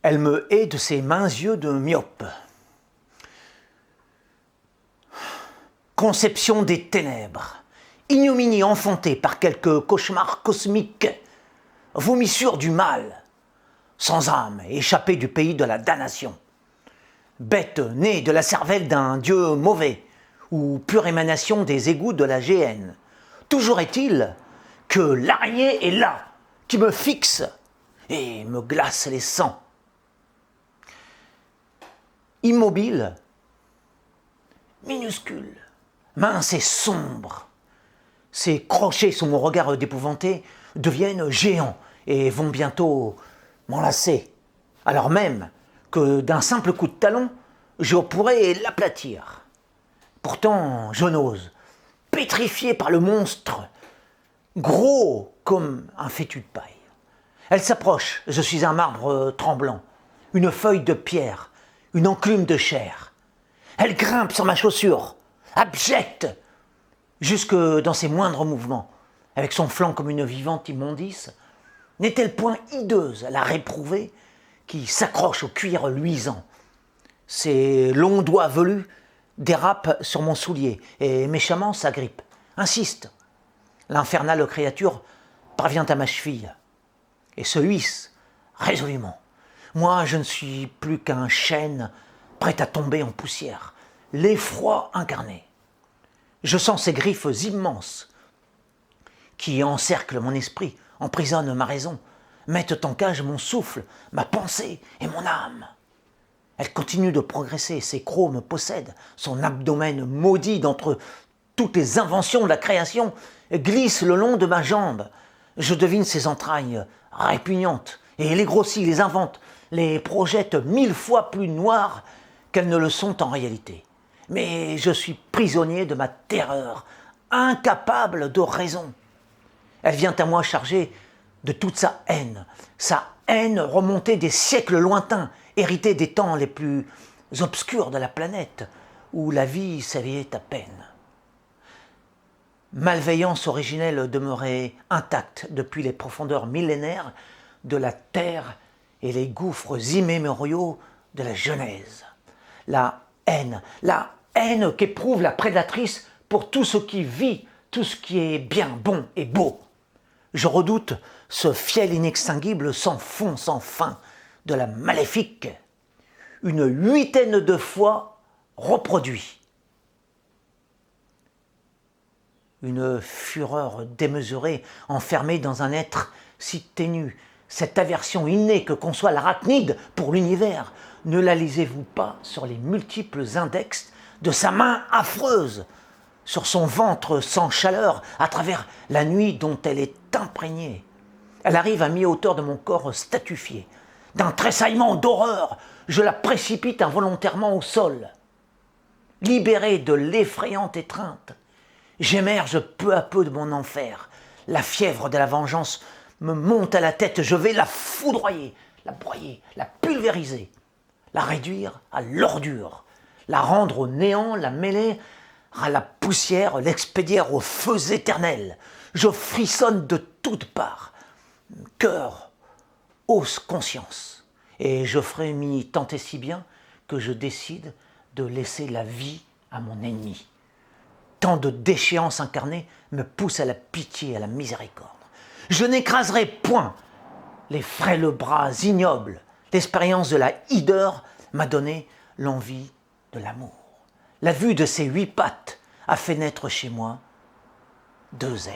Elle me hait de ses minces yeux de myope. Conception des ténèbres, ignominie enfantée par quelques cauchemars cosmiques, vomissure du mal, sans âme, échappée du pays de la damnation, bête née de la cervelle d'un dieu mauvais, ou pure émanation des égouts de la géhenne. Toujours est-il que l'araignée est là, qui me fixe et me glace les sangs. Immobile, minuscule, mince et sombre, ses crochets sous mon regard d'épouvanté deviennent géants et vont bientôt m'enlacer, alors même que d'un simple coup de talon, je pourrais l'aplatir. Pourtant, je n'ose, pétrifié par le monstre, gros comme un fétu de paille. Elle s'approche, je suis un marbre tremblant, une feuille de pierre, une enclume de chair. Elle grimpe sur ma chaussure, abjecte, jusque dans ses moindres mouvements, avec son flanc comme une vivante immondice. N'est-elle point hideuse, la réprouvée, qui s'accroche au cuir luisant? Ses longs doigts velus dérapent sur mon soulier et méchamment s'agrippent, insiste. L'infernale créature parvient à ma cheville et se hisse résolument. Moi, je ne suis plus qu'un chêne prêt à tomber en poussière, l'effroi incarné. Je sens ces griffes immenses qui encerclent mon esprit, emprisonnent ma raison, mettent en cage mon souffle, ma pensée et mon âme. Elle continue de progresser, ses crocs me possèdent, son abdomen maudit d'entre toutes les inventions de la création glisse le long de ma jambe. Je devine ses entrailles répugnantes et les grossit, les invente, les projette 1000 fois plus noires qu'elles ne le sont en réalité. Mais je suis prisonnier de ma terreur, incapable de raison. Elle vient à moi chargée de toute sa haine remontée des siècles lointains, héritée des temps les plus obscurs de la planète, où la vie s'éveillait à peine. Malveillance originelle demeurait intacte depuis les profondeurs millénaires de la terre et les gouffres immémoriaux de la Genèse. La haine qu'éprouve la prédatrice pour tout ce qui vit, tout ce qui est bien, bon et beau. Je redoute ce fiel inextinguible sans fond, sans fin de la maléfique, une 8aine de fois reproduit. Une fureur démesurée enfermée dans un être si ténu, cette aversion innée que conçoit l'arachnide pour l'univers, ne la lisez-vous pas sur les multiples index de sa main affreuse, sur son ventre sans chaleur, à travers la nuit dont elle est imprégnée? Elle arrive à mi-hauteur de mon corps statufié. D'un tressaillement d'horreur, je la précipite involontairement au sol. Libéré de l'effrayante étreinte, j'émerge peu à peu de mon enfer. La fièvre de la vengeance me monte à la tête. Je vais la foudroyer, la broyer, la pulvériser, la réduire à l'ordure, la rendre au néant, la mêler à la poussière, l'expédier aux feux éternels. Je frissonne de toutes parts, cœur, os, conscience, et je frémis tant et si bien que je décide de laisser la vie à mon ennemi. Tant de déchéances incarnées me poussent à la pitié, à la miséricorde. Je n'écraserai point les frêles bras ignobles. L'expérience de la hideur m'a donné l'envie de l'amour. La vue de ces 8 pattes a fait naître chez moi 2 ailes.